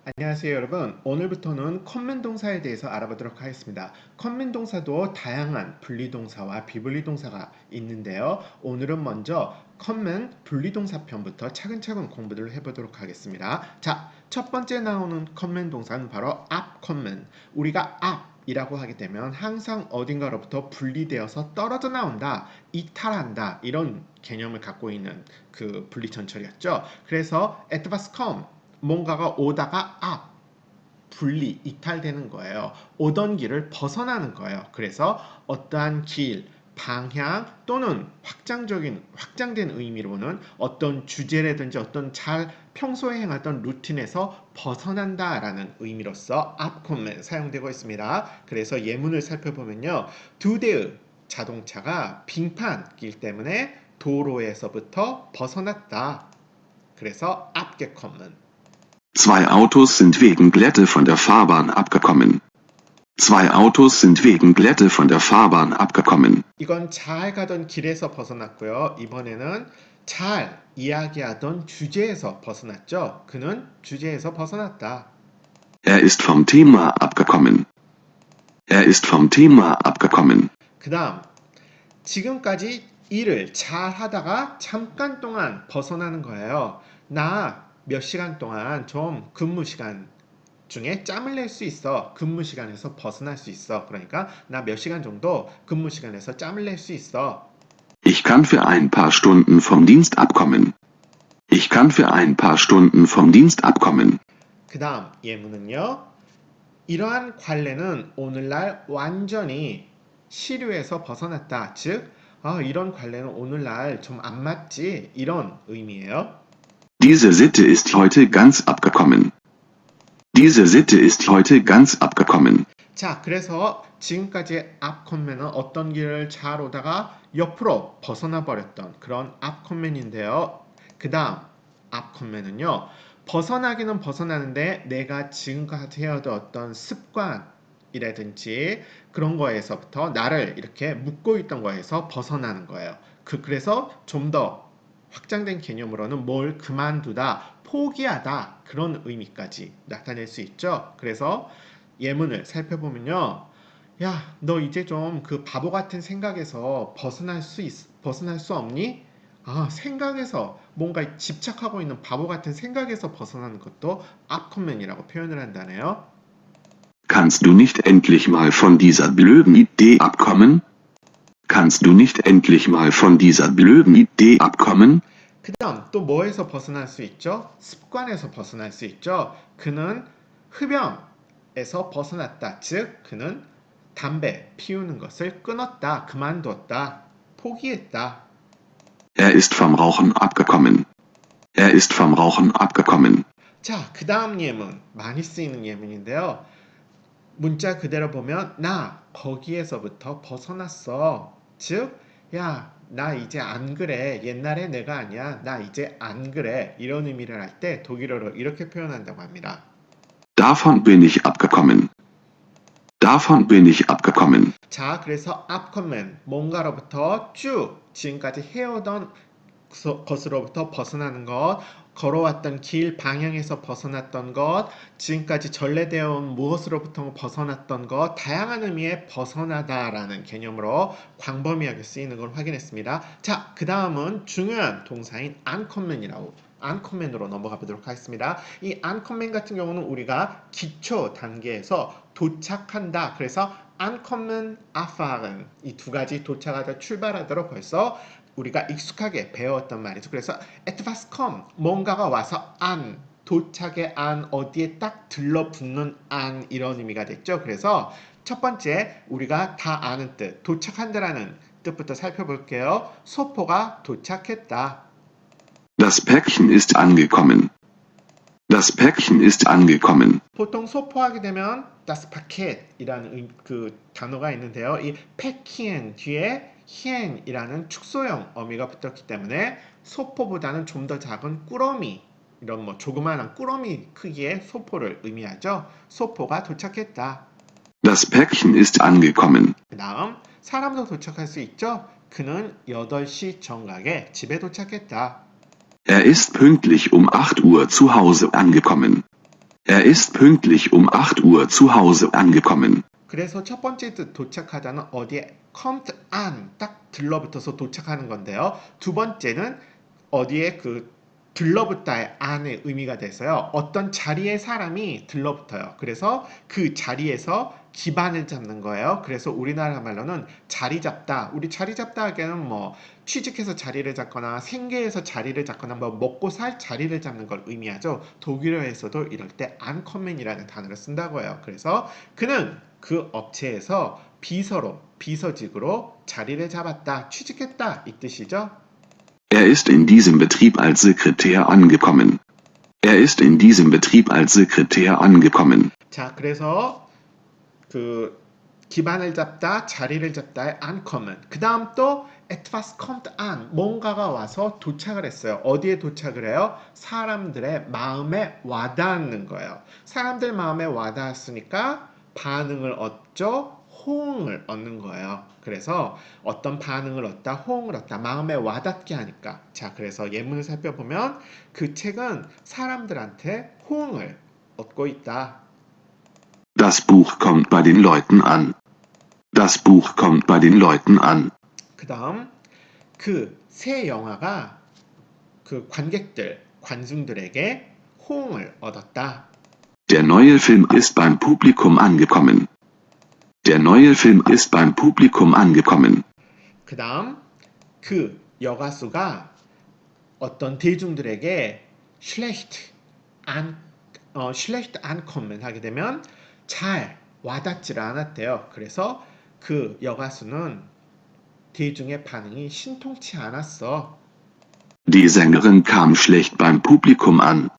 안녕하세요 여러분. 오늘부터는 컴맨 동사에 대해서 알아보도록 하겠습니다. 컴맨 동사도 다양한 분리동사와 비분리동사가 있는데요. 오늘은 먼저 컴맨 분리동사 편부터 차근차근 공부를 해보도록 하겠습니다. 자, 첫 번째 나오는 컴맨 동사는 바로 앞 컴맨. 우리가 앞이라고 하게 되면 항상 어딘가로부터 분리되어서 떨어져 나온다, 이탈한다 이런 개념을 갖고 있는 그 분리전철이었죠. 그래서 at was come 뭔가가 오다가 분리, 이탈되는 거예요. 오던 길을 벗어나는 거예요. 그래서 어떠한 길, 방향 또는 확장된 의미로는 어떤 주제라든지 어떤 평소에 행하던 루틴에서 벗어난다라는 의미로서 앞코멘 사용되고 있습니다. 그래서 예문을 살펴보면요. 두 대의 자동차가 빙판길 때문에 도로에서부터 벗어났다. 그래서 abgekommen. Zwei Autos sind wegen Glätte von der Fahrbahn abgekommen. Zwei Autos sind wegen Glätte von der Fahrbahn abgekommen. 이건 잘 가던 길에서 벗어났고요. 이번에는 잘 이야기하던 주제에서 벗어났죠. 그는 주제에서 벗어났다. Er ist vom Thema abgekommen. Er ist vom Thema abgekommen. 그 다음 지금까지 일을 잘 하다가 잠깐 동안 벗어나는 거예요. 나 몇 시간 동안 좀 근무 시간 중에 짬을 낼 수 있어. 근무 시간에서 벗어날 수 있어. 그러니까 나 몇 시간 정도 근무 시간에서 짬을 낼 수 있어. Ich kann für ein paar Stunden vom Dienst abkommen. Ich kann für ein paar Stunden vom Dienst abkommen. 그 다음 예문은요. 이러한 관례는 오늘날 완전히 시류에서 벗어났다. 즉, 이런 관례는 오늘날 좀 안 맞지? 이런 의미예요. Diese Sitte ist heute ganz abgekommen. Diese Sitte ist heute ganz abgekommen. 자, 그래서 지금까지 앞컨맨은 어떤 길을 잘 오다가 옆으로 벗어나 버렸던 그런 앞컨맨인데요. 그 다음 앞컨맨은요. 벗어나기는 벗어나는데 내가 지금까지 해오던 어떤 습관이라든지 그런 거에서부터 나를 이렇게 묶고 있던 거에서 벗어나는 거예요. 그래서 좀 더 확장된 개념으로는 뭘 그만두다, 포기하다 그런 의미까지 나타낼 수 있죠. 그래서 예문을 살펴보면요. 야, 너 이제 좀 그 바보 같은 생각에서 벗어날 수 없니? 생각에서 뭔가 집착하고 있는 바보 같은 생각에서 벗어나는 것도 앞컨맨이라고 표현을 한다네요. Kannst du nicht endlich mal von dieser blöden Idee abkommen? Kannst du nicht endlich mal von dieser blöden Idee abkommen? 그 다음 또 뭐에서 벗어날 수 있죠? 습관에서 벗어날 수 있죠. 그는 흡연에서 벗어났다. 즉 그는 담배 피우는 것을 끊었다. 그만뒀다. 포기했다. Er ist vom Rauchen abgekommen. Er ist vom Rauchen abgekommen. 자, 그 다음 예문 많이 쓰이는 예문인데요. 문자 그대로 보면 나 거기에서부터 벗어났어. 즉, 야, 나 이제 안 그래. 옛날에 내가 아니야. 나 이제 안 그래. 이런 의미를 할 때 독일어로 이렇게 표현한다고 합니다. Davon bin ich abgekommen. Davon bin ich abgekommen. 자, 그래서 abkommen 뭔가로부터 쭉 지금까지 해오던 것으로부터 벗어나는 것, 걸어왔던 길 방향에서 벗어났던 것, 지금까지 전래되어 온 무엇으로부터 벗어났던 것, 다양한 의미의 벗어나다라는 개념으로 광범위하게 쓰이는 걸 확인했습니다. 자, 그 다음은 중요한 동사인 uncommon 으로 넘어가 보도록 하겠습니다. 이 uncommon 같은 경우는 우리가 기초 단계에서 도착한다. 그래서 uncommon, erfahren 이 두 가지 도착하다 출발하도록 벌써 우리가 익숙하게 배웠던 말이죠. 그래서 at was come 뭔가가 와서 도착의 어디에 딱 들러붙는 이런 의미가 됐죠. 그래서 첫 번째 우리가 다 아는 뜻 도착한다라는 뜻부터 살펴볼게요. 소포가 도착했다. Das Päckchen ist angekommen. Das Päckchen ist angekommen. 보통 소포하게 되면 das Paket이라는 그 단어가 있는데요. 이 Päckchen 뒤에 hien이라는 축소형 어미가 붙었기 때문에 소포보다는 좀 더 작은 꾸러미 이런 조그마한 꾸러미 크기의 소포를 의미하죠. 소포가 도착했다. Das Päckchen ist angekommen. 그 다음 사람도 도착할 수 있죠. 그는 8시 정각에 집에 도착했다. Er ist pünktlich um 8 Uhr zu Hause angekommen. Er ist pünktlich um 8 Uhr zu Hause angekommen. 그래서 첫 번째 도착하다는 어디에 come an 딱 들러붙어서 도착하는 건데요. 두 번째는 어디에 그 들러붙다의 안의 의미가 돼서요. 어떤 자리에 사람이 들러붙어요. 그래서 그 자리에서 기반을 잡는 거예요. 그래서 우리나라 말로는 자리 잡다. 우리 자리 잡다 하기에는 뭐 취직해서 자리를 잡거나 생계에서 자리를 잡거나 뭐 먹고 살 자리를 잡는 걸 의미하죠. 독일어에서도 이럴 때 ankommen이라는 단어를 쓴다고 해요. 그래서 그는 그 업체에서 비서직으로 자리를 잡았다, 취직했다 이 뜻이죠. Er ist in diesem Betrieb als Sekretär angekommen. Er ist in diesem Betrieb als Sekretär angekommen. 자, 그래서 그 기반을 잡다, 자리를 잡다의 ankommen. 그 다음 또 etwas kommt an. 뭔가가 와서 도착을 했어요. 어디에 도착을 해요? 사람들의 마음에 와닿는 거예요. 사람들 마음에 와닿았으니까 반응을 얻죠. 호응을 얻는 거예요. 그래서 어떤 반응을 얻다, 호응을 얻다, 마음에 와닿게 하니까. 자, 그래서 예문을 살펴보면 그 책은 사람들한테 호응을 얻고 있다. Das Buch kommt bei den Leuten an. Das Buch kommt bei den Leuten an. 그 다음 그 새 영화가 그 관중들에게 호응을 얻었다. Der neue Film ist beim Publikum angekommen. Der neue Film ist beim Publikum angekommen. 그 다음 그 여가수가 어떤 대중들에게 schlecht ankommen 하게 되면 잘 와닿지를 않았대요. 그래서 그 여가수는 대중의 반응이 신통치 않았어. Die Sängerin kam schlecht beim Publikum an.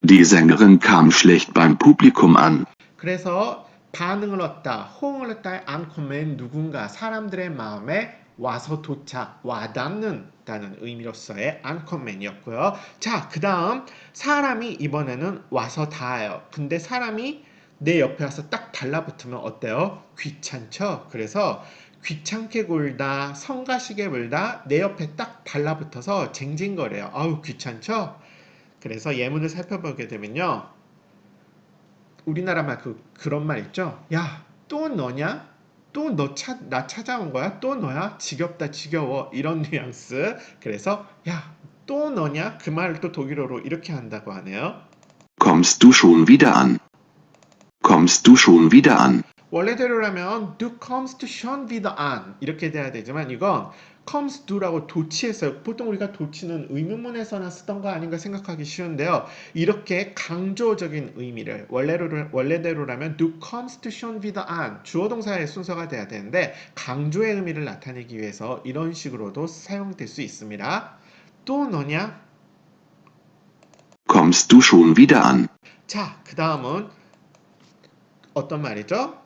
Die Sängerin kam schlecht beim Publikum an. 그래서 반응을 얻다, 호응을 얻다의 ankommen 누군가 사람들의 마음에 와서 도착, 와닿는다는 의미로서의 ankommen이었고요. 자, 그 다음 사람이 이번에는 와서 닿아요. 근데 사람이 내 옆에 와서 딱 달라붙으면 어때요? 귀찮죠? 그래서 귀찮게 굴다, 성가시게 굴다, 내 옆에 딱 달라붙어서 쟁쟁거려요. 아우 귀찮죠? 그래서 예문을 살펴보게 되면요. 우리나라 말 그런 말 있죠? 야, 또 너냐? 또 나 찾아온 거야? 또 너야? 지겹다, 지겨워. 이런 뉘앙스. 그래서 야, 또 너냐? 그 말을 또 독일어로 이렇게 한다고 하네요. Kommst du schon wieder an? Kommst du schon wieder an? 원래대로라면 du kommst schon wieder an 이렇게 돼야 되지만 이건 comes to라고 도치했어요. 보통 우리가 도치는 의문문에서나 쓰던 거 아닌가 생각하기 쉬운데요. 이렇게 강조적인 의미를 원래대로라면 do comes schon wieder an 주어 동사의 순서가 돼야 되는데 강조의 의미를 나타내기 위해서 이런 식으로도 사용될 수 있습니다. 또 너냐? Kommst du schon wieder an? 자, 그 다음은 어떤 말이죠?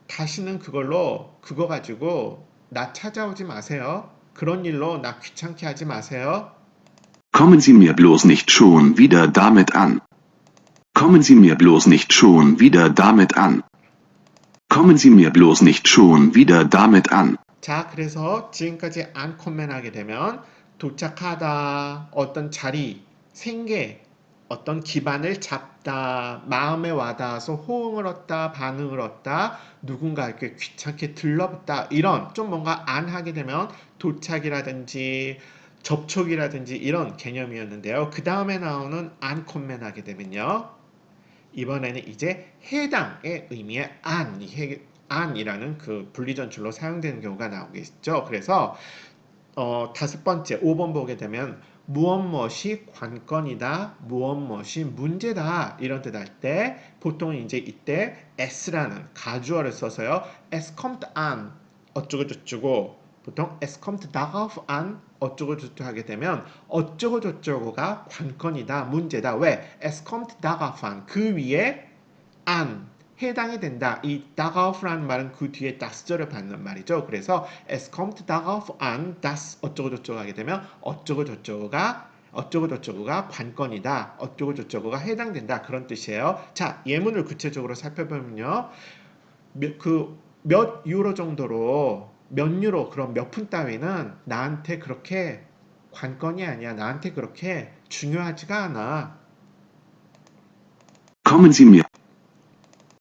다시는 그거 가지고 나 찾아오지 마세요. 그런 일로 나 귀찮게 하지 마세요. Kommen Sie mir bloß nicht schon wieder damit an. Kommen Sie mir bloß nicht schon wieder damit an. Kommen Sie mir bloß nicht schon wieder damit an. 자, 그래서 지금까지 ankommen 하게 되면 도착하다, 어떤 자리, 생계, 어떤 기반을 잡다, 마음에 와닿아서 호응을 얻다, 반응을 얻다, 누군가에게 귀찮게 들러붙다 이런 좀 뭔가 안 하게 되면 도착이라든지 접촉이라든지 이런 개념이었는데요. 그 다음에 나오는 ankommen 하게 되면요. 이번에는 이제 해당의 의미의 안이라는 그 분리전출로 사용되는 경우가 나오겠죠. 그래서 다섯 번째 5번 보게 되면 무엇이 관건이다, 무엇이 문제다 이런 뜻 할 때 보통 이제 이때 s라는 가주어를 써서요. es kommt an 어쩌고 저쩌고 보통 es kommt darauf an 어쩌고 저쩌고 하게 되면 어쩌고 저쩌고가 관건이다, 문제다. 왜? es kommt darauf an 그 위에 an 해당이 된다. 이 darauf라는 말은 그 뒤에 das절을 받는 말이죠. 그래서 es kommt darauf an, das 어쩌고 저쩌고 하게 되면 어쩌고 저쩌고가 관건이다. 어쩌고 저쩌고가 해당된다. 그런 뜻이에요. 자, 예문을 구체적으로 살펴보면요. 몇 유로 정도로 몇 유로 그런 몇 푼 따위는 나한테 그렇게 관건이 아니야. 나한테 그렇게 중요하지가 않아. Kommen Sie mir.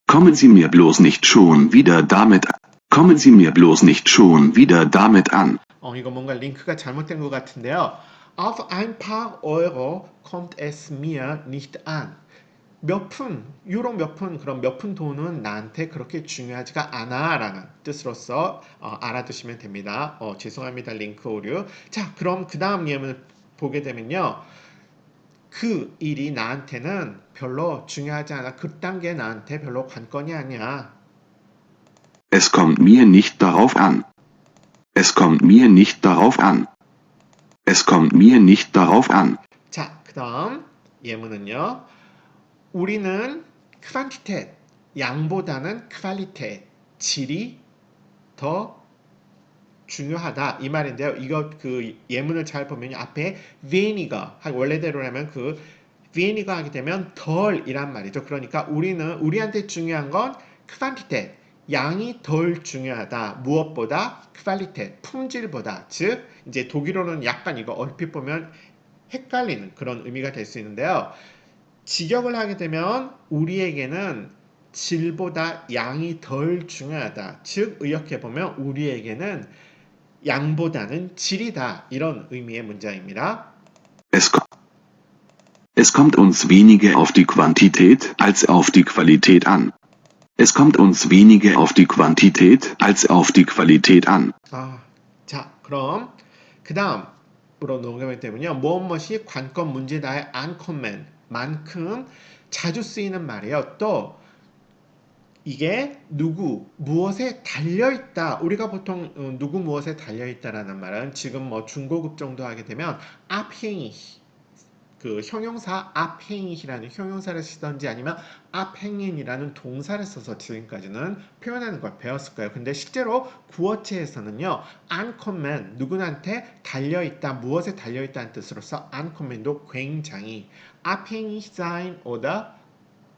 Kommen Sie mir bloß nicht schon wieder damit. Kommen Sie mir bloß nicht schon wieder damit an. 이거 뭔가 링크가 잘못된 것 같은데요. Auf ein paar Euro kommt es mir nicht an. 몇 푼, 유로 몇 푼, 그럼 몇 푼 돈은 나한테 그렇게 중요하지가 않아 라는 뜻으로서 알아두시면 됩니다. 죄송합니다. 링크 오류. 자, 그럼 그 다음 예문을 보게 되면요. 그 일이 나한테는 별로 중요하지 않아. 그딴 게 나한테 별로 관건이 아니야. Es kommt mir nicht darauf an. Es kommt mir nicht darauf an. Es kommt mir nicht darauf an. 자, 그 다음 예문은요. 우리는 quantität, 양보다는 qualität, 질이 더 중요하다 이 말인데요. 이거 그 예문을 잘 보면 앞에 weniger 원래대로라면 그 weniger 하게 되면 덜이란 말이죠. 그러니까 우리한테 중요한 건 quantität, 양이 덜 중요하다. 무엇보다 qualität, 품질보다. 즉 이제 독일어는 약간 이거 얼핏 보면 헷갈리는 그런 의미가 될 수 있는데요. 직역을 하게 되면 우리에게는 질보다 양이 덜 중요하다. 즉 의역해보면 우리에게는 양보다는 질이다. 이런 의미의 문장입니다. Es kommt uns weniger auf die Quantität als auf die Qualität an. Es kommt uns weniger auf die Quantität als auf die Qualität an. 자, 그럼 그 다음으로 넘어가면 되면요. 무엇이 관건 문제다의 uncommon 만큼 자주 쓰이는 말이에요. 또 이게 누구 무엇에 달려있다. 우리가 보통 누구 무엇에 달려있다라는 말은 지금 뭐 중고급 정도 하게 되면 abhängig 그 형용사 abhängig이라는 형용사를 쓰던지 아니면 abhängen이라는 동사를 써서 지금까지는 표현하는 걸 배웠을 거예요. 근데 실제로 구어체에서는요. uncommon 누구한테 달려있다 무엇에 달려있다는 뜻으로서 uncommon도 굉장히 abhängig sein oder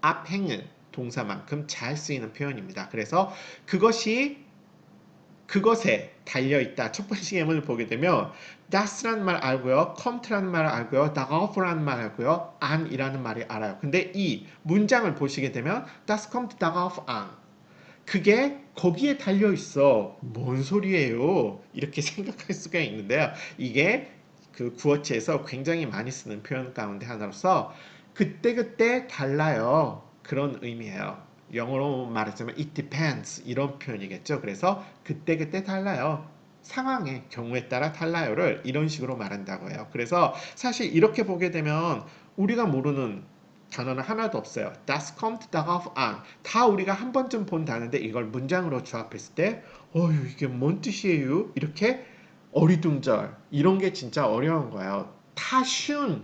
abhängen 동사만큼 잘 쓰이는 표현입니다. 그래서 그것에 달려있다. 첫 번째 예문을 보게 되면 das라는 말 알고요. come라는 말 알고요. darauf라는 말 알고요. an이라는 말이 알아요. 근데 이 문장을 보시게 되면 das kommt darauf an. 그게 거기에 달려있어. 뭔 소리예요? 이렇게 생각할 수가 있는데요. 이게 그 구어체에서 굉장히 많이 쓰는 표현 가운데 하나로서 그때그때 달라요. 그런 의미예요. 영어로 말하자면 it depends 이런 표현이겠죠. 그래서 그때그때 달라요. 상황의 경우에 따라 달라요를 이런 식으로 말한다고 해요. 그래서 사실 이렇게 보게 되면 우리가 모르는 단어는 하나도 없어요. Das kommt darauf an. 다 우리가 한 번쯤 본 단어인데 이걸 문장으로 조합했을 때 어휴 이게 뭔 뜻이에요? 이렇게 어리둥절 이런 게 진짜 어려운 거예요. 다 쉬운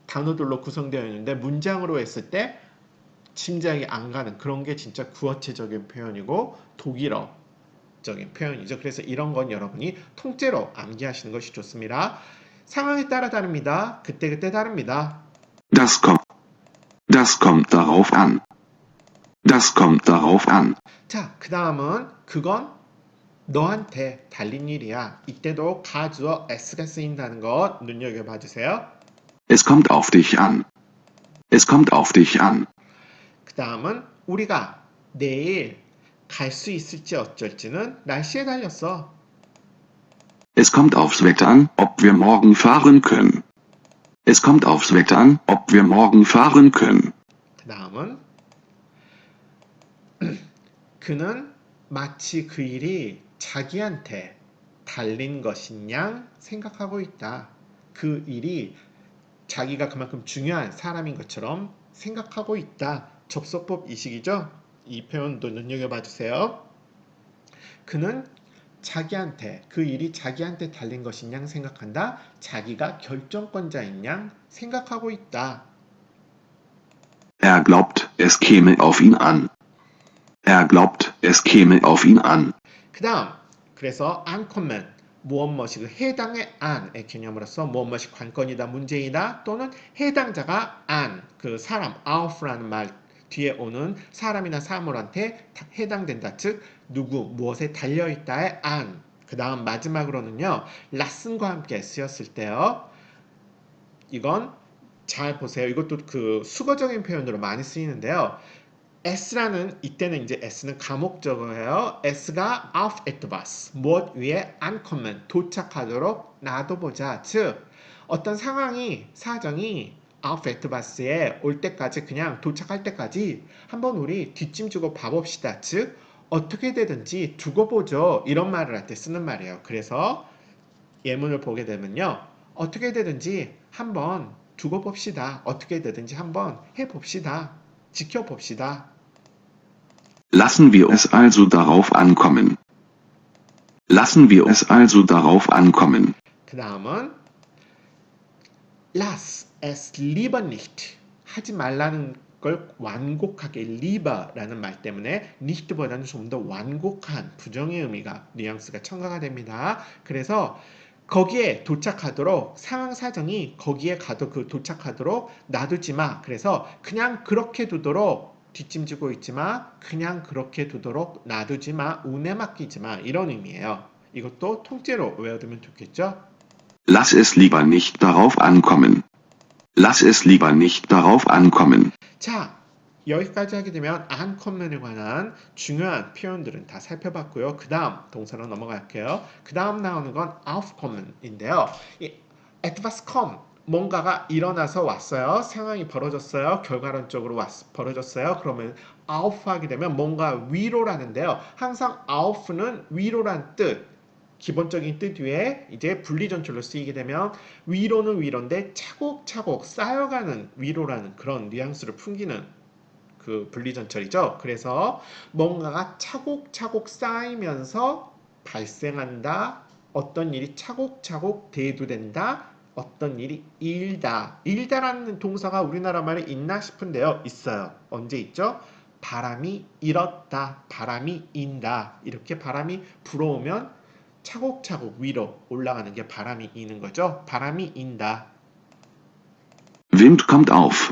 단어들로 구성되어 있는데 문장으로 했을 때 짐작이 안 가는 그런 게 진짜 구어체적인 표현이고 독일어적인 표현이죠. 그래서 이런 건 여러분이 통째로 암기하시는 것이 좋습니다. 상황에 따라 다릅니다. 그때그때 다릅니다. Das kommt darauf an. Das kommt darauf an. 자, 그 다음은 그건 너한테 달린 일이야. 이때도 가주어 s가 쓰인다는 것 눈여겨봐 주세요. Es kommt auf dich an. Es kommt auf dich an. 그 다음은 우리가 내일 갈 수 있을지 어쩔지는 날씨에 달렸어. Es kommt aufs Wetter an, ob wir morgen fahren können. Es kommt aufs Wetter an, ob wir morgen fahren können. 그 다음은 그는 마치 그 일이 자기한테 달린 것인 양 생각하고 있다. 그 일이 자기가 그만큼 중요한 사람인 것처럼 생각하고 있다. 접속법 이식이죠? 이 표현도 눈여겨봐 주세요. 그는 자기한테 그 일이 자기한테 달린 것인 양 생각한다. 자기가 결정권자인 양 생각하고 있다. Er glaubt, es käme auf ihn an. Er glaubt, es käme auf ihn an. 그 다음 그래서 uncommon 무엇 그 해당의 an의 개념으로서 무엇 관건이다 문제이다 또는 해당자가 an 그 사람 auf라는 말 뒤에 오는 사람이나 사물한테 해당된다. 즉 누구 무엇에 달려있다의 an 그 다음 마지막으로는요 lassen과 함께 쓰였을 때요 이건 잘 보세요. 이것도 그 수거적인 표현으로 많이 쓰이는데요. S라는 이때는 이제 S는 가목적어예요. S가 auf etwas 무엇 위에 ankommen 도착하도록 놔둬보자. 즉 어떤 상황이 사정이 auf etwas에 올 때까지 그냥 도착할 때까지 한번 우리 뒷짐지고 봐봅시다. 즉 어떻게 되든지 두고 보죠. 이런 말을 할 때 쓰는 말이에요. 그래서 예문을 보게 되면요. 어떻게 되든지 한번 두고 봅시다. 어떻게 되든지 한번 해봅시다. 지켜봅시다. Lassen wir es also darauf ankommen. Lassen wir es also darauf ankommen. 그 다음은 lass es lieber nicht 하지 말라는 걸 완곡하게 lieber라는 말 때문에 nicht보다는 좀 더 완곡한 부정의 의미가 뉘앙스가 첨가가 됩니다. 그래서 거기에 도착하도록 상황 사정이 거기에 가도 그 도착하도록 놔두지 마. 그래서 그냥 그렇게 두도록 뒷짐지고 있지 마. 그냥 그렇게 두도록 놔두지 마. 운에 맡기지 마. 이런 의미예요. 이것도 통째로 외워두면 좋겠죠? Lass es lieber nicht darauf ankommen. Lass es lieber nicht darauf ankommen. 자, 여기까지 하게 되면 ankommen에 관한 중요한 표현들은 다 살펴봤고요. 그 다음 동사로 넘어갈게요. 그 다음 나오는 건 aufkommen인데요. 이 etwas come 뭔가가 일어나서 왔어요. 상황이 벌어졌어요. 결과론적으로 벌어졌어요. 그러면 auf 하게 되면 뭔가 위로라는데요. 항상 auf는 위로란 뜻. 기본적인 뜻 위에 이제 분리전철로 쓰이게 되면 위로는 위로인데 차곡차곡 쌓여가는 위로라는 그런 뉘앙스를 풍기는 그 분리전철이죠. 그래서 뭔가가 차곡차곡 쌓이면서 발생한다. 어떤 일이 차곡차곡 대두된다. 어떤 일이 일다. 일다라는 동사가 우리나라 말에 있나 싶은데요. 있어요. 언제 있죠? 바람이 일었다. 바람이 인다. 이렇게 바람이 불어오면 차곡차곡 위로 올라가는 게 바람이 이는 거죠. 바람이 인다. Wind kommt auf.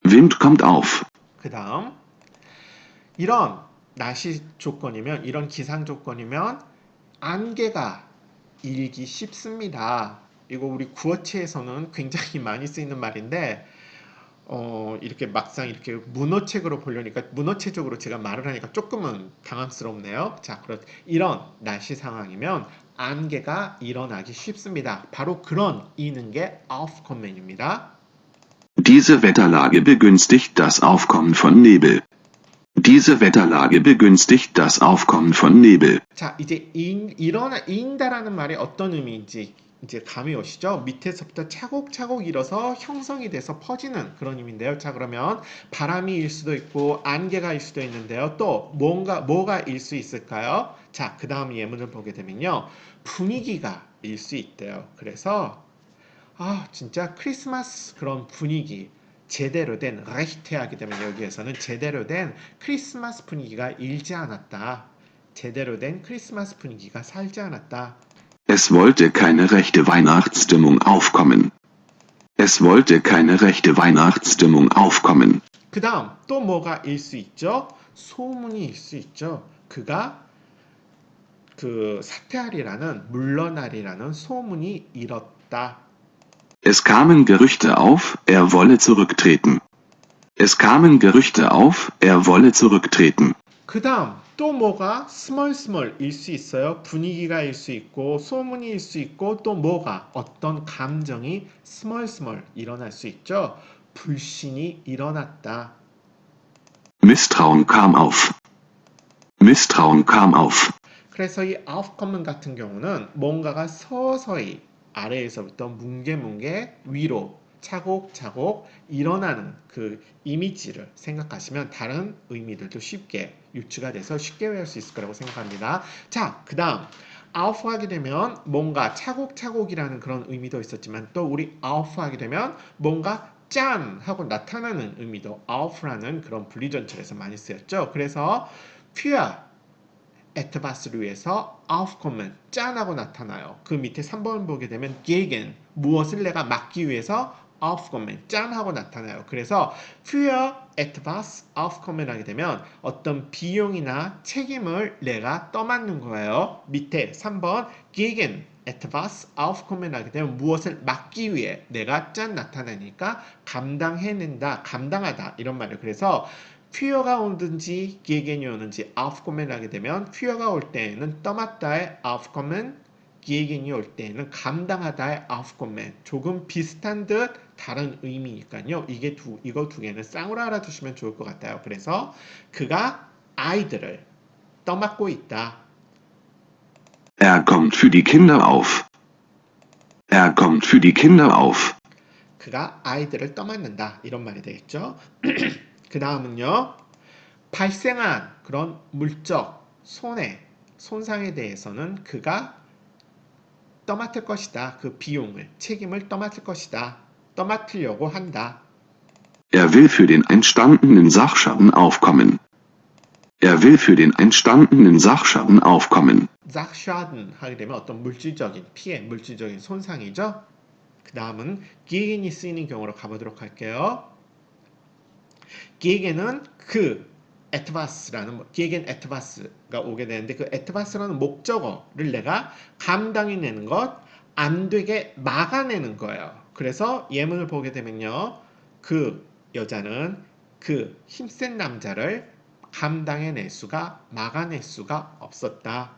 Wind kommt auf. 그 다음 이런 날씨 조건이면 이런 기상 조건이면 안개가 일기 쉽습니다. 이거 우리 구어체에서는 굉장히 많이 쓰이는 말인데 이렇게 막상 이렇게 문어책으로 보려니까 문어체적으로 제가 말을 하니까 조금은 당황스럽네요. 자, 이런 날씨 상황이면 안개가 일어나기 쉽습니다. 바로 그런 이는 게 aufkommen입니다. Diese Wetterlage begünstigt das Aufkommen von Nebel. Diese Wetterlage begünstigt das Aufkommen von Nebel. 자, 이제 인다라는 말이 어떤 의미인지 이제 감이 오시죠? 밑에서부터 차곡차곡 일어서 형성이 돼서 퍼지는 그런 의미인데요. 자, 그러면 바람이 일 수도 있고 안개가 일 수도 있는데요. 또 뭐가 일 수 있을까요? 자, 그 다음 예문을 보게 되면요. 분위기가 일 수 있대요. 그래서 진짜 크리스마스 그런 분위기 제대로 된 레히테하게 되면 여기에서는 제대로 된 크리스마스 분위기가 일지 않았다. 제대로 된 크리스마스 분위기가 살지 않았다. Es wollte keine rechte Weihnachtsstimmung aufkommen. Es wollte keine rechte Weihnachtsstimmung aufkommen. 그 다음 또 뭐가 일 수 있죠? 소문이 일 수 있죠. 그가 그 사퇴하리라는 물러나리라는 소문이 일었다. Es kamen Gerüchte auf, er wolle zurücktreten. Es kamen Gerüchte auf, er wolle zurücktreten. 그 다음 또 뭐가 스멀스멀일 수 있어요. 분위기가 일 수 있고 소문이 일 수 있고 또 뭐가 어떤 감정이 스멀스멀 일어날 수 있죠. 불신이 일어났다. Misstrauen kam auf. Misstrauen kam auf. 그래서 이 aufkommen 같은 경우는 뭔가가 서서히 아래에서부터 뭉게뭉게 위로 차곡차곡 일어나는 그 이미지를 생각하시면 다른 의미들도 쉽게 유추가 돼서 쉽게 외울 수 있을 거라고 생각합니다. 자, 그 다음 auf 하게 되면 뭔가 차곡차곡이라는 그런 의미도 있었지만 또 우리 auf 하게 되면 뭔가 짠 하고 나타나는 의미도 auf라는 그런 분리전철에서 많이 쓰였죠. 그래서 für etwas를 위해서 aufkommen 짠하고 나타나요. 그 밑에 3번을 보게 되면 gegen 무엇을 내가 막기 위해서 aufkommen 짠하고 나타나요. 그래서 für etwas aufkommen 하게 되면 어떤 비용이나 책임을 내가 떠맡는 거예요. 밑에 3번 gegen etwas aufkommen 하게 되면 무엇을 막기 위해 내가 짠 나타나니까 감당해낸다, 감당하다 이런 말이에요. 그래서 führ가 오든지 gegen이 오는지 aufkommen 하게 되면 führ가 올 때에는 떠맡다의 aufkommen, gegen이 올 때에는 감당하다의 aufkommen 조금 비슷한 듯 다른 의미니까요. 이거 두 개는 쌍으로 알아두시면 좋을 것 같아요. 그래서 그가 아이들을 떠맡고 있다. Er kommt für die Kinder auf. Er kommt für die Kinder auf. 그가 아이들을 떠맡는다. 이런 말이 되겠죠. 그 다음은요. 발생한 그런 물적 손해, 손상에 대해서는 그가 떠맡을 것이다. 그 비용을, 책임을 떠맡을 것이다. 떠맡으려고 한다. Er will für den entstandenen Sachschaden aufkommen. Er will für den entstandenen Sachschaden aufkommen. Sachschaden 하게 되면 어떤 물질적인 피해, 물질적인 손상이죠. 그 다음은 gegen이 쓰이는 경우로 가보도록 할게요. gegen은 그 etwas라는 gegen etwas가 오게 되는데 그 etwas라는 목적어를 내가 감당해내는 것, 안 되게 막아내는 거예요. 그래서 예문을 보게 되면요. 그 여자는 그 힘센 남자를 감당해낼 수가, 막아낼 수가 없었다.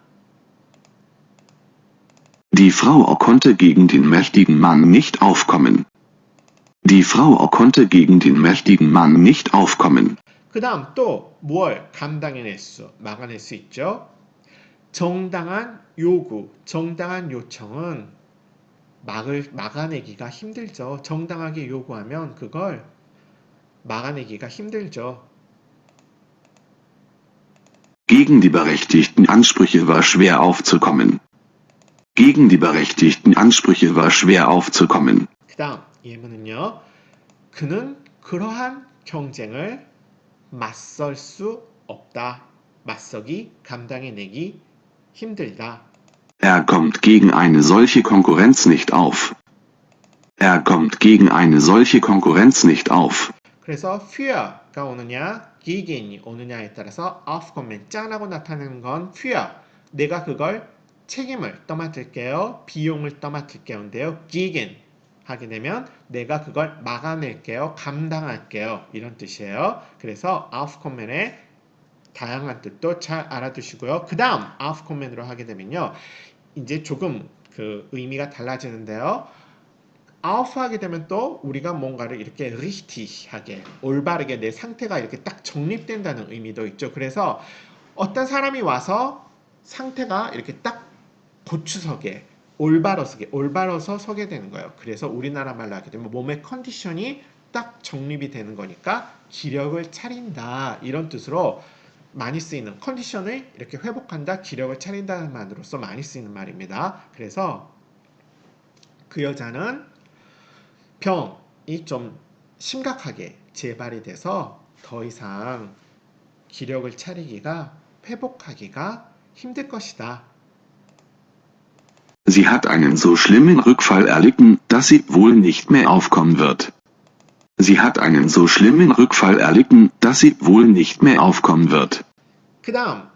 Die Frau konnte gegen den mächtigen Mann nicht aufkommen. Die Frau konnte gegen den mächtigen Mann nicht aufkommen. 그 다음 또 뭘 감당해낼 수, 막아낼 수 있죠? 정당한 요구, 정당한 요청은 막아내기가 힘들죠. 정당하게 요구하면 그걸 막아내기가 힘들죠. Gegen die berechtigten Ansprüche war schwer aufzukommen. Gegen die berechtigten Ansprüche war schwer aufzukommen. 그 다음 예문은요. 그는 그러한 경쟁을 맞설 수 없다. 맞서기, 감당해내기 힘들다. Er kommt gegen eine solche Konkurrenz nicht auf. Er kommt gegen eine solche Konkurrenz nicht auf. 그래서 für가 오느냐, gegen이 오느냐에 따라서 aufkommen, 짠하고 나타내는 건 für. 내가 그걸 책임을 떠맡을게요. 비용을 떠맡을게요인데요. gegen 하게 되면 내가 그걸 막아낼게요. 감당할게요. 이런 뜻이에요. 그래서 aufkommen의 다양한 뜻도 잘 알아두시고요. 그 다음 aufkommen으로 하게 되면요. 이제 조금 그 의미가 달라지는데요. auf 하게 되면 또 우리가 뭔가를 이렇게 richtig하게 올바르게 내 상태가 이렇게 딱 정립된다는 의미도 있죠. 그래서 어떤 사람이 와서 상태가 이렇게 딱 고추서게 올바러서 서게 되는 거예요. 그래서 우리나라 말로 하게 되면 몸의 컨디션이 딱 정립이 되는 거니까 기력을 차린다 이런 뜻으로 많이 쓰이는 컨디션을 이렇게 회복한다, 기력을 차린다는 말로서 많이 쓰이는 말입니다. 그래서 그 여자는 병이 좀 심각하게 재발이 돼서 더 이상 기력을 차리기가, 회복하기가 힘들 것이다. Sie hat einen so schlimmen Rückfall erlitten, dass sie wohl nicht mehr aufkommen wird. Sie hat einen so schlimmen Rückfall erlitten, dass sie wohl nicht mehr aufkommen wird. 그 다음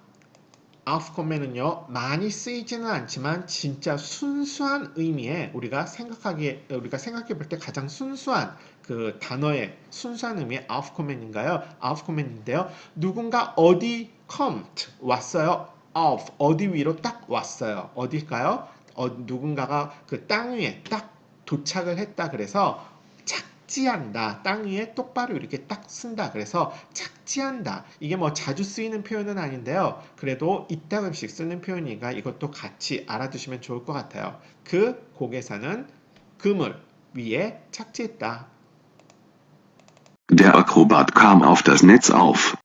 aufkommen은요 많이 쓰이지는 않지만 진짜 순수한 의미에 우리가 생각해 볼 때 가장 순수한 그 단어의 순수한 의미의 aufkommen인가요? aufkommen인데요. 누군가 어디 kommt 왔어요. auf 어디 위로 딱 왔어요. 어딜까요? 누군가가 그 땅 위에 딱 도착을 했다. 그래서 착지한다. 땅 위에 똑바로 이렇게 딱 쓴다. 그래서 착지한다. 이게 뭐 자주 쓰이는 표현은 아닌데요. 그래도 이따금씩 쓰는 표현이니까 이것도 같이 알아두시면 좋을 것 같아요. 그 고개사는 그물 위에 착지했다. Der Akrobat kam auf das Netz auf.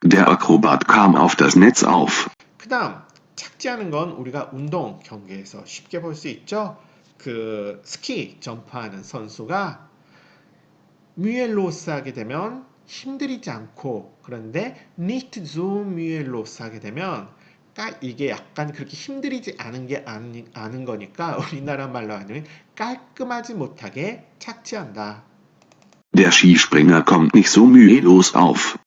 Der Akrobat kam auf das Netz auf. 그 다음 착지하는 건 우리가 운동 경기에서 쉽게 볼 수 있죠. 그 스키 점프하는 선수가 mühelos 하게 되면 힘들이지 않고, 그런데 nicht so mühelos 하게 되면 이게 약간 그렇게 힘들이지 않은 게 아는 거니까 우리나라 말로 하면 깔끔하지 못하게 착지한다. Der Skispringer kommt nicht so mühelos auf.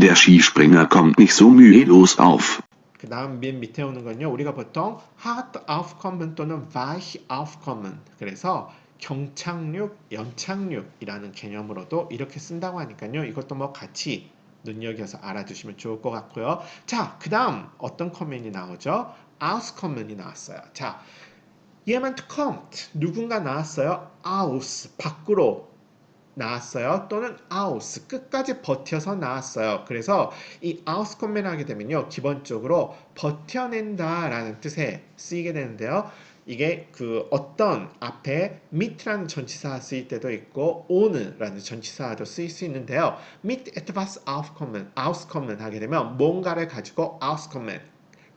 Der Skispringer kommt nicht so mühelos auf. 그 다음 맨 밑에 오는 건요. 우리가 보통 hart aufkommen 또는 weich aufkommen. 그래서 경착륙, 연착륙이라는 개념으로도 이렇게 쓴다고 하니까요. 이것도 뭐 같이 눈여겨서 알아두시면 좋을 것 같고요. 자, 그 다음 어떤 커맨이 나오죠? auskommen이 나왔어요. 자, jemand kommt. 누군가 나왔어요. aus, 밖으로 나왔어요. 또는 aus, 끝까지 버텨서 나왔어요. 그래서 이 aus 컴멘 하게 되면요. 기본적으로 버텨낸다 라는 뜻에 쓰이게 되는데요. 이게 그 어떤 앞에 mit라는 전치사가 쓰일 때도 있고 ohne라는 전치사도 쓰일 수 있는데요. mit etwas aufkommen, auskommen 하게 되면 뭔가를 가지고 auskommen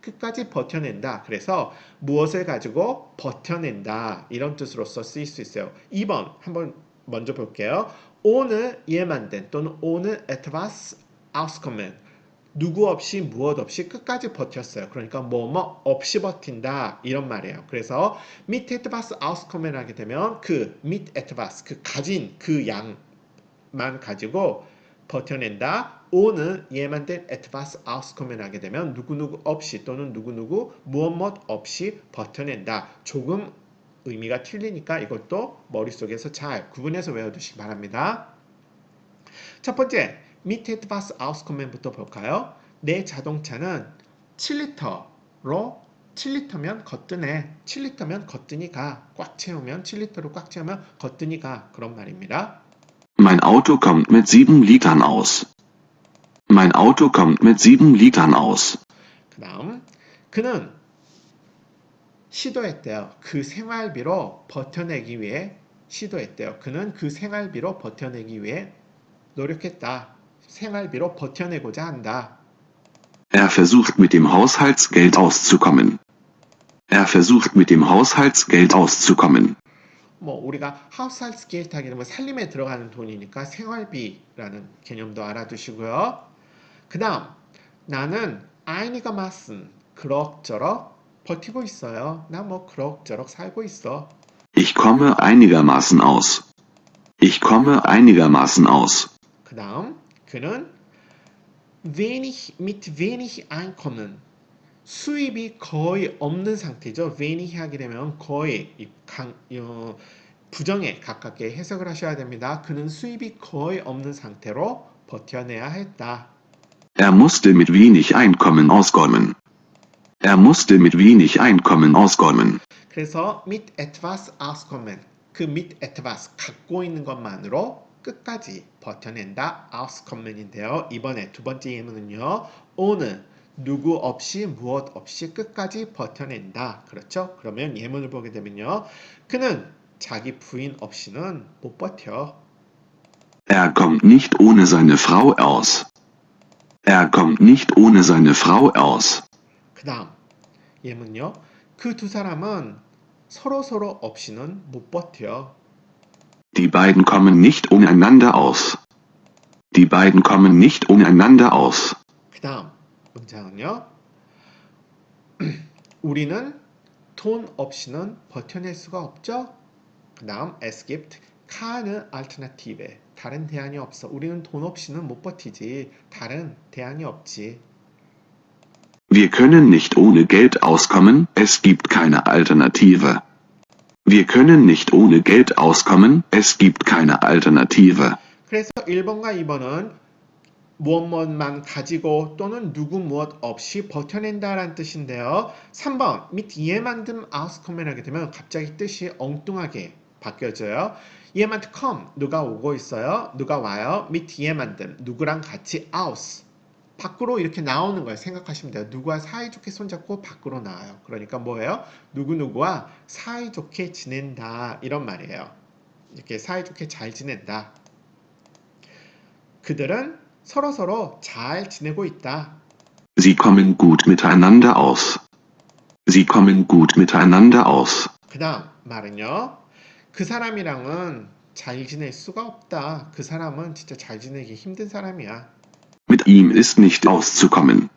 끝까지 버텨낸다. 그래서 무엇을 가지고 버텨낸다. 이런 뜻으로서 쓰일 수 있어요. 2번 한번 먼저 볼게요. ohne jemanden 또는 ohne etwas auskommen. 누구 없이 무엇 없이 끝까지 버텼어요. 그러니까 뭐뭐 없이 버틴다 이런 말이에요. 그래서 mit etwas auskommen 하게 되면 그 mit etwas 그 가진 그 양만 가지고 버텨낸다. ohne jemanden etwas auskommen 하게 되면 누구누구 없이 또는 누구누구 무엇 없이 버텨낸다. 조금 의미가 틀리니까 이것도 머릿속에서 잘 구분해서 외워두시기 바랍니다. 첫 번째, mit etwas auskommen부터 볼까요? 내 자동차는 7리터로 7리터면 거뜬해. 7리터면 거뜬히 가. 꽉 채우면 7리터로 꽉 채우면 거뜬히 가. 그런 말입니다. Mein Auto kommt mit 7 Litern aus. Mein Auto kommt mit 7 Litern aus. 그 다음, 그는 시도했대요. 그 생활비로 버텨내기 위해 시도했대요. 그는 그 생활비로 버텨내기 위해 노력했다. 생활비로 버텨내고자 한다. Er versucht mit dem Haushaltsgeld auszukommen. Er versucht mit dem Haushaltsgeld auszukommen. 뭐 우리가 하우스haltsgeld 하게 되면 살림에 들어가는 돈이니까 생활비라는 개념도 알아두시고요. 그 다음 나는 einigermaßen 그럭저럭 버티고 있어요. 나 뭐 그럭저럭 살고 있어. Ich komme einigermaßen aus. Ich komme einigermaßen aus. 그 다음 그는 mit wenig Einkommen 수입이 거의 없는 상태죠. wenig 하게 되면 거의 부정에 가깝게 해석을 하셔야 됩니다. 그는 수입이 거의 없는 상태로 버텨내야 했다. Er musste mit wenig Einkommen auskommen. Er musste mit wenig Einkommen auskommen. 그래서 mit etwas auskommen 그 mit etwas 갖고 있는 것만으로 끝까지 버텨낸다. auskommen인데요. 이번에 두 번째 예문은요. ohne 누구 없이 무엇 없이 끝까지 버텨낸다. 그렇죠? 그러면 예문을 보게 되면요. 그는 자기 부인 없이는 못 버텨. Er kommt nicht ohne seine Frau aus. Er kommt nicht ohne seine Frau aus. 그 다음 예문요. 그 두 사람은 서로 없이는 못 버텨. Die beiden kommen nicht ohne einander aus. Die beiden kommen nicht ohne einander aus. 그 다음 문장은요. 우리는 돈 없이는 버텨낼 수가 없죠. 그 다음 es gibt keine Alternative. 다른 대안이 없어. 우리는 돈 없이는 못 버티지. 다른 대안이 없지. Wir können nicht ohne Geld auskommen, es gibt keine Alternative. Wir können nicht ohne Geld auskommen, es gibt keine Alternative. 그래서 1번과 2번은 무엇만 가지고 또는 누구 무엇 없이 버텨낸다라는 뜻인데요. 3번 mit jemandem auskommen 하게 되면 갑자기 뜻이 엉뚱하게 바뀌어져요. jemand kommt 누가 오고 있어요. 누가 와요. mit jemandem 누구랑 같이 aus 밖으로 이렇게 나오는 걸 생각하시면 돼요. 누구와 사이좋게 손잡고 밖으로 나와요. 그러니까 뭐예요? 누구누구와 사이좋게 지낸다 이런 말이에요. 이렇게 사이좋게 잘 지낸다. 그들은 서로 잘 지내고 있다. Sie kommen gut miteinander aus. Sie kommen gut miteinander aus. 그 다음 말은요. 그 사람이랑은 잘 지낼 수가 없다. 그 사람은 진짜 잘 지내기 힘든 사람이야. Mit ihm ist nicht auszukommen.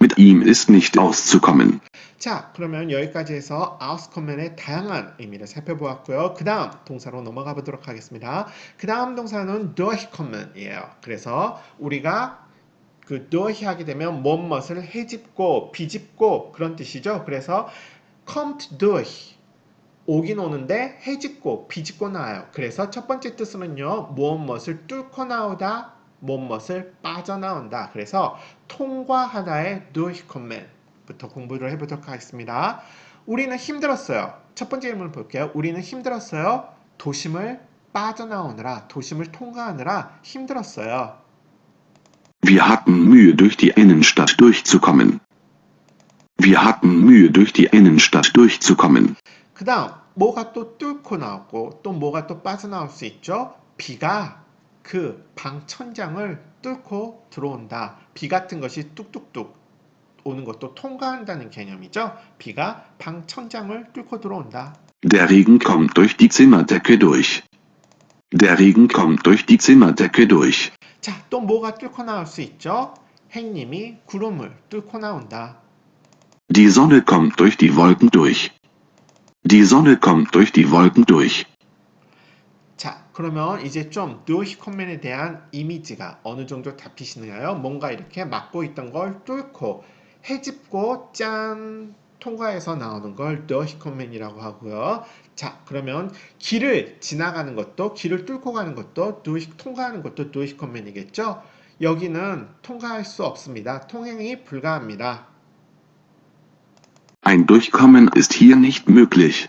Mit ihm ist nicht auszukommen. 자, 그러면 여기까지 해서 auskommen의 다양한 의미를 살펴보았고요. 그 다음 동사로 넘어가 보도록 하겠습니다. 그 다음 동사는 durchkommen이에요. 그래서 우리가 그 durch 하게 되면 무엇을 헤집고 비집고 그런 뜻이죠. 그래서 kommt durch 오긴 오는데 헤집고 비집고 나와요. 그래서 첫 번째 뜻은요. 무엇을 뚫고 나오다 무엇을 빠져나온다. 그래서 통과하다의 durchkommen부터 공부를 해보도록 하겠습니다. 우리는 힘들었어요. 첫 번째 질문을 볼게요. 우리는 힘들었어요. 도심을 빠져나오느라 도심을 통과하느라 힘들었어요. Wir hatten Mühe durch die Innenstadt durchzukommen. Wir hatten Mühe durch die Innenstadt durchzukommen. 그 다음 뭐가 또 뚫고 나오고 또 뭐가 또 빠져나올 수 있죠. 비가 그 방 천장을 뚫고 들어온다. 비 같은 것이 뚝뚝뚝 오는 것도 통과한다는 개념이죠. 비가 방 천장을 뚫고 들어온다. Der Regen kommt durch die Zimmerdecke durch. Der Regen kommt durch die Zimmerdecke durch. 자, 또 뭐가 뚫고 나올 수 있죠. 햇님이 구름을 뚫고 나온다. Die Sonne kommt durch die Wolken durch. Die Sonne kommt durch die Wolken durch. 자, 그러면 이제 좀 durchkommen에 대한 이미지가 어느 정도 잡히시나요? 뭔가 이렇게 막고 있던 걸 뚫고 헤집고 짠 통과해서 나오는 걸 durchkommen이라고 하고요. 자, 그러면 길을 지나가는 것도 길을 뚫고 가는 것도 통과하는 것도 durchkommen이겠죠? 여기는 통과할 수 없습니다. 통행이 불가합니다. Ein Durchkommen ist hier nicht möglich.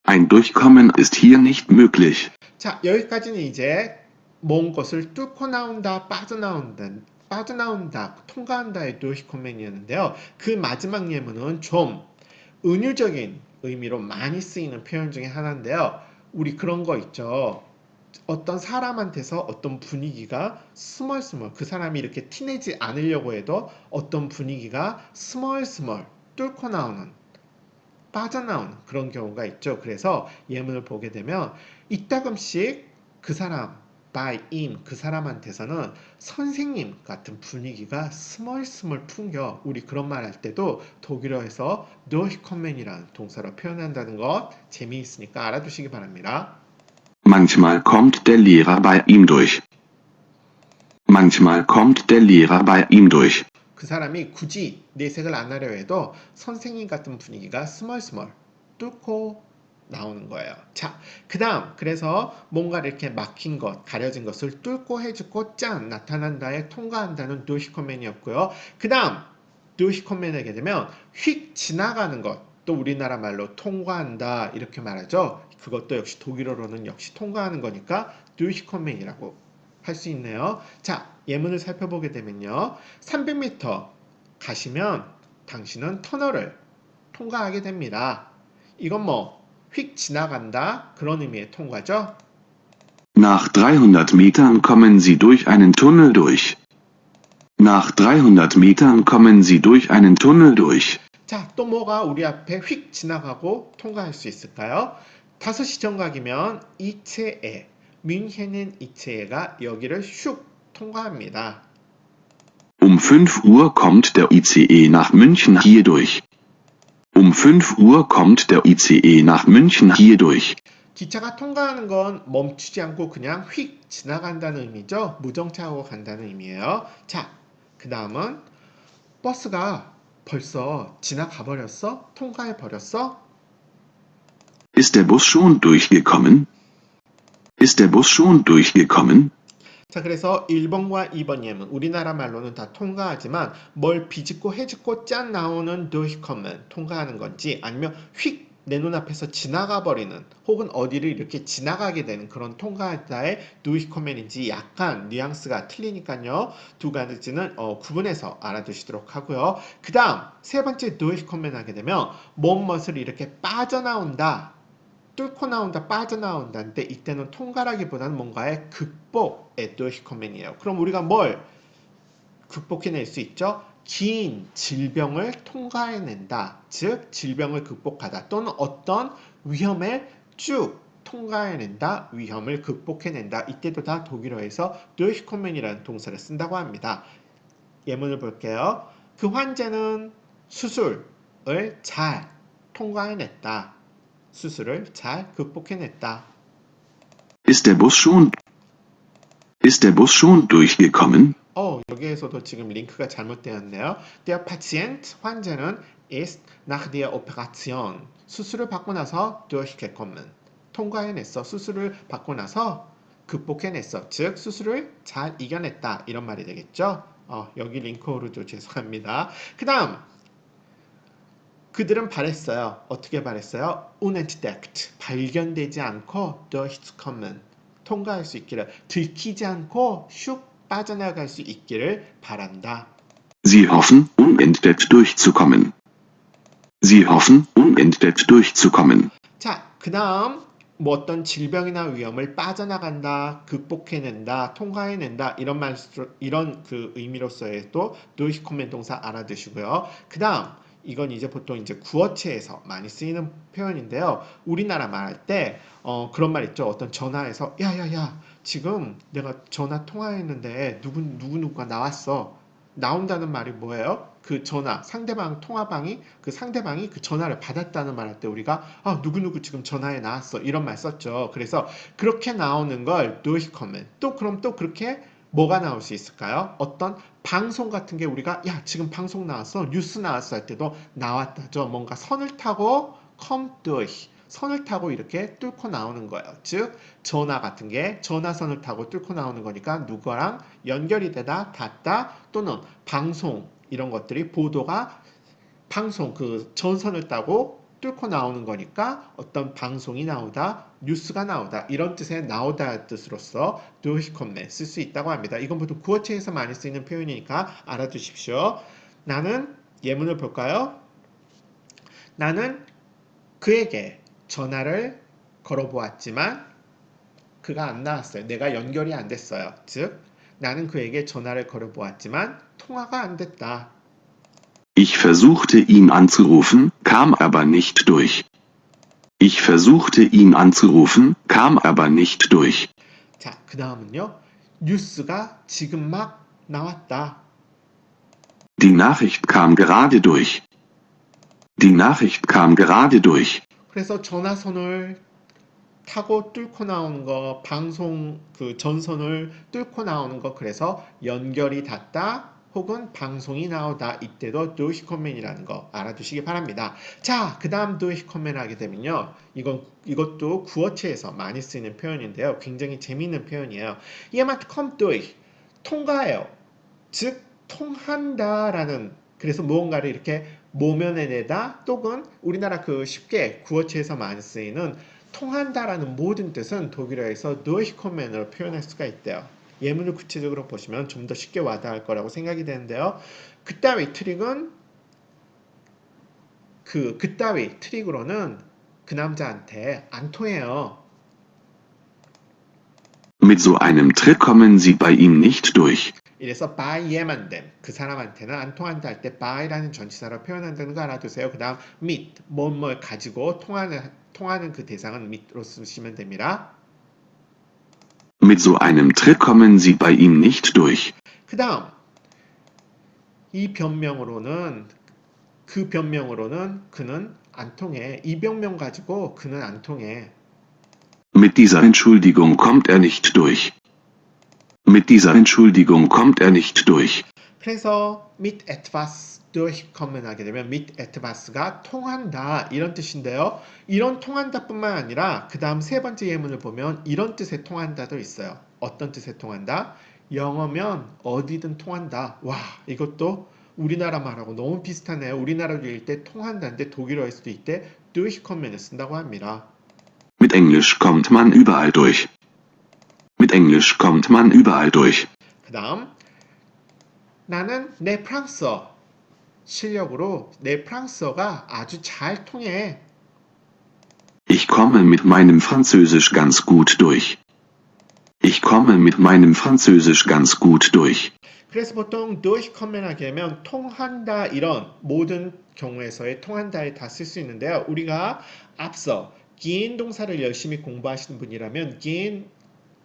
Ein Durchkommen ist hier nicht möglich. 자, 여기까지는 이제 먼 것을 뚫고 나온다, 빠져나온다, 통과한다의 durchkommen이었는데요. 그 마지막 예문은 좀 은유적인 의미로 많이 쓰이는 표현 중에 하나인데요. 우리 그런 거 있죠. 어떤 사람한테서 어떤 분위기가 스멀스멀 그 사람이 이렇게 티내지 않으려고 해도 어떤 분위기가 스멀스멀 뚫고 나오는 빠져나오는 그런 경우가 있죠. 그래서 예문을 보게 되면 이따금씩 그 사람 by him 그 사람한테서는 선생님 같은 분위기가 스멀스멀 풍겨. 우리 그런 말 할 때도 독일어에서 durchkommen이라는 동사로 표현한다는 것 재미있으니까 알아두시기 바랍니다. Manchmal kommt der Lehrer bei ihm durch. Manchmal kommt der Lehrer bei ihm durch. 그 사람이 굳이 내색을 안 하려 해도 선생님 같은 분위기가 스멀스멀 뚫고 나오는 거예요. 자, 그 다음 그래서 뭔가 이렇게 막힌 것, 가려진 것을 뚫고 해주고 짠 나타난다에 통과한다는 durchkommen이었고요. 그 다음 durchkommen하게 되면 휙 지나가는 것, 또 우리나라 말로 통과한다 이렇게 말하죠. 그것도 역시 독일어로는 역시 통과하는 거니까 durchkommen이라고 할 수 있네요. 자, 예문을 살펴보게 되면요. 300m 가시면 당신은 터널을 통과하게 됩니다. 이건 뭐 휙 지나간다 그런 의미의 통과죠. Nach 300 Metern kommen Sie durch einen Tunnel durch. Nach 300 Metern kommen Sie durch einen Tunnel durch. 자, 또 뭐가 우리 앞에 휙 지나가고 통과할 수 있을까요? 5시 정각이면 이체에 뮌헨은 이체에가 여기를 슉 통과합니다. 5 Uhr kommt der ICE nach München hier durch. 5 Uhr kommt der ICE nach München hier durch. 기차가 통과하는 건 멈추지 않고 그냥 휙 지나간다는 의미죠. 무정차하고 간다는 의미예요. 자, 그 다음은 버스가 벌써 지나가 버렸어? 통과해 버렸어? Ist der Bus schon durchgekommen? Ist der Bus schon durchgekommen? 자, 그래서 1번과 2번 예문 우리나라 말로는 다 통과하지만 뭘 비집고 해집고 짠 나오는 durchkommen 통과하는 건지 아니면 휙 내 눈앞에서 지나가 버리는 혹은 어디를 이렇게 지나가게 되는 그런 통과하다의 durchkommen인지 약간 뉘앙스가 틀리니까요. 두 가지는 구분해서 알아두시도록 하고요. 그 다음 세 번째 durchkommen 하게 되면 무엇을 이렇게 빠져나온다 뚫고 나온다, 빠져나온다인데 이때는 통과라기보다는 뭔가의 극복의 durchkommen이에요. 그럼 우리가 뭘 극복해낼 수 있죠? 긴 질병을 통과해낸다. 즉 질병을 극복하다 또는 어떤 위험을 쭉 통과해낸다. 위험을 극복해낸다. 이때도 다 독일어에서 durchkommen이라는 동사를 쓴다고 합니다. 예문을 볼게요. 그 환자는 수술을 잘 통과해냈다. 수술을 잘 극복해냈다. Ist der Bus schon durchgekommen? 여기에서도 지금 링크가 잘못되었네요. Der Patient, 환자는 ist nach der Operation, 수술을 받고 나서 durchgekommen, 통과해냈어. 수술을 받고 나서 극복해냈어. 즉 수술을 잘 이겨냈다. 이런 말이 되겠죠. 여기 링크 오르죠. 죄송합니다. 그 다음 그들은 바랬어요. 어떻게 바랬어요? unentdeckt, 발견되지 않고 durchkommen, 통과할 수 있기를, 들키지 않고 슉 빠져나갈 수 있기를 바란다. Sie hoffen, unentdeckt durchzukommen. Sie hoffen, unentdeckt durchzukommen. 자, 그 다음 뭐 어떤 질병이나 위험을 빠져나간다, 극복해낸다, 통과해낸다 이런 말 이런 그 의미로서의 또 durchkommen 동사 알아두시고요. 그 다음 이건 이제 보통 이제 구어체에서 많이 쓰이는 표현인데요. 우리나라 말할 때 그런 말 있죠. 어떤 전화에서 야야야 지금 내가 전화 통화했는데 누구누구가 나왔어. 나온다는 말이 뭐예요? 그 전화 상대방이 그 전화를 받았다는 말 할 때 우리가 누구누구 지금 전화에 나왔어 이런 말 썼죠. 그래서 그렇게 나오는 걸 durchkommen. 또 그럼 또 그렇게 뭐가 나올 수 있을까요? 어떤 방송 같은 게 우리가 지금 방송 나왔어 뉴스 나왔어 할 때도 나왔다죠. 뭔가 선을 타고 come durch, 선을 타고 이렇게 뚫고 나오는 거예요. 즉 전화 같은 게 전화선을 타고 뚫고 나오는 거니까 누구랑 연결이 되다 닿다, 또는 방송 이런 것들이 보도가 방송 그 전선을 타고 뚫고 나오는 거니까 어떤 방송이 나오다, 뉴스가 나오다 이런 뜻의 나오다 뜻으로서 durchkommen 쓸 수 있다고 합니다. 이건 보통 구어체에서 많이 쓰이는 표현이니까 알아두십시오. 나는 예문을 볼까요? 나는 그에게 전화를 걸어보았지만 그가 안 나왔어요. 내가 연결이 안 됐어요. 즉 나는 그에게 전화를 걸어보았지만 통화가 안 됐다. Ich versuchte ihn anzurufen, kam aber nicht durch. Ich versuchte ihn anzurufen, kam aber nicht durch. 자, 그 다음은요. 뉴스가 지금 막 나왔다. Die Nachricht kam gerade durch. Die Nachricht kam gerade durch. 그래서 전화선을 타고 뚫고 나오는 거, 방송 그 전선을 뚫고 나오는 거, 그래서 연결이 닿다 혹은 방송이 나오다, 이때도 durchkommen이라는 거 알아두시기 바랍니다. 자, 그 다음 durchkommen 하게 되면요, 이것도 구어체에서 많이 쓰이는 표현인데요, 굉장히 재미있는 표현이에요. jemand kommt durch, 통과해요. 즉 통한다라는, 그래서 무언가를 이렇게 모면해내다, 또는 우리나라 그 쉽게 구어체에서 많이 쓰이는 통한다라는 모든 뜻은 독일어에서 durchkommen으로 표현할 수가 있대요. 예문을 구체적으로 보시면 좀 더 쉽게 와닿을 거라고 생각이 되는데요. 그따위 트릭으로는 그 남자한테 안 통해요. Mit so einem Trick kommen Sie bei ihm nicht durch. 이래서 by jemandem, 그 사람한테는 안 통한다 할 때 by라는 전치사로 표현한다는 거 알아두세요. 그 다음 mit, 뭘 가지고 통하는 그 대상은 mit로 쓰시면 됩니다. Mit so einem Trick kommen Sie bei ihm nicht durch. 그 다음 이 변명으로는 그는 안 통해. 이 변명 가지고 그는 안 통해. Mit dieser Entschuldigung kommt er nicht durch. Mit dieser Entschuldigung kommt er nicht durch. 그래서 mit etwas durchkommen 하게 되면 mit etwas가 통한다 이런 뜻인데요. 이런 통한다뿐만 아니라 그 다음 세 번째 예문을 보면 이런 뜻의 통한다도 있어요. 어떤 뜻의 통한다? 영어면 어디든 통한다. 와, 이것도 우리나라 말하고 너무 비슷하네요. 우리나라로 읽을 때 통한다인데 독일어에서도 이때 durchkommen을 쓴다고 합니다. Mit Englisch kommt man überall durch. Mit Englisch kommt man überall durch. 그 다음 나는 내 프랑스어 실력으로 내 프랑스어가 아주 잘 통해. Ich komme mit meinem Französisch ganz gut durch. Ich komme mit meinem Französisch ganz gut durch. 그래서 보통 durchkommen 하게 되면 통한다 이런 모든 경우에서의 통한다에 다 쓸 수 있는데요. 우리가 앞서 gehen 동사를 열심히 공부하시는 분이라면 gehen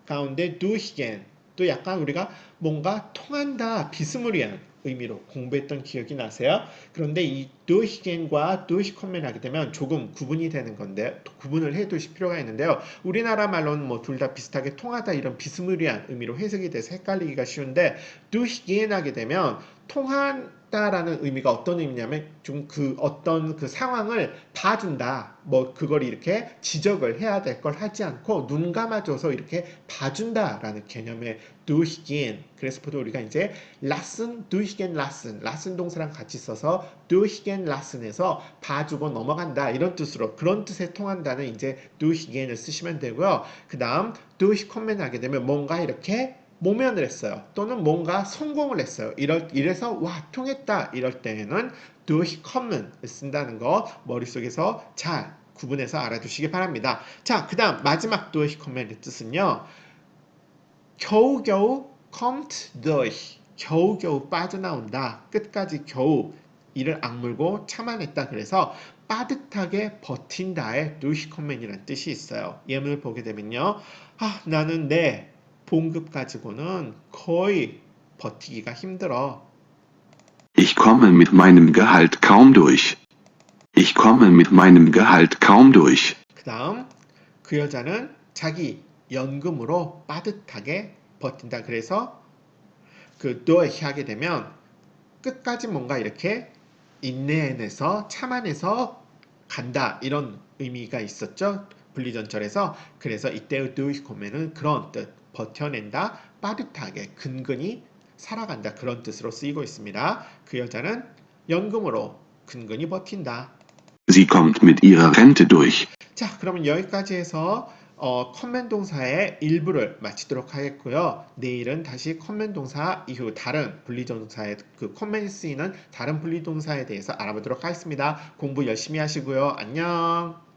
가운데 durchgehen 또 약간 우리가 뭔가 통한다 비스무리한 의미로 공부했던 기억이 나세요? 그런데 이 durchgehen과 durchkommen 하게 되면 조금 구분이 되는 건데 구분을 해 두실 필요가 있는데요. 우리나라 말로는 뭐 둘 다 비슷하게 통하다 이런 비스무리한 의미로 해석이 돼서 헷갈리기가 쉬운데 durchgehen 하게 되면 통한다라는 의미가 어떤 의미냐면 좀 그 어떤 그 상황을 봐준다. 뭐 그걸 이렇게 지적을 해야 될 걸 하지 않고 눈 감아줘서 이렇게 봐준다라는 개념의 durchgehen. 그래서 보통 우리가 이제 lassen, durchgehen lassen, lassen 동사랑 같이 써서 durchgehen lassen에서 봐주고 넘어간다 이런 뜻으로 그런 뜻에 통한다는 이제 durchgehen을 쓰시면 되고요. 그 다음 durchkommen 하게 되면 뭔가 이렇게 모면을 했어요. 또는 뭔가 성공을 했어요. 이래서 와 통했다 이럴 때에는 durchkommen을 쓴다는 거 머릿속에서 잘 구분해서 알아두시기 바랍니다. 자, 그 다음 마지막 durchkommen의 뜻은요. 겨우겨우 kommt durch. 겨우겨우 빠져나온다. 끝까지 겨우 이를 악물고 참아냈다. 그래서 빠듯하게 버틴다의 durchkommen이라는 뜻이 있어요. 예문을 보게 되면요. 나는 내 봉급 가지고는 거의 버티기가 힘들어. Ich komme mit meinem Gehalt kaum durch. Ich komme mit meinem Gehalt kaum durch. 그 다음 그 여자는 자기 연금으로 빠듯하게 버틴다. 그래서 그 durch 하게 되면 끝까지 뭔가 이렇게 인내해내서 참아내서 간다 이런 의미가 있었죠. 분리전철에서. 그래서 이때의 durchkommen은 그런 뜻 버텨낸다 빠듯하게 근근히 살아간다 그런 뜻으로 쓰이고 있습니다. 그 여자는 연금으로 근근히 버틴다. Sie kommt mit ihrer Rente durch. 자, 그러면 여기까지 해서 컴맨 동사의 일부를 마치도록 하겠고요. 내일은 다시 컴맨 동사 이후 다른 분리동사의 그 컴맨이 쓰이는 다른 분리동사에 대해서 알아보도록 하겠습니다. 공부 열심히 하시고요. 안녕.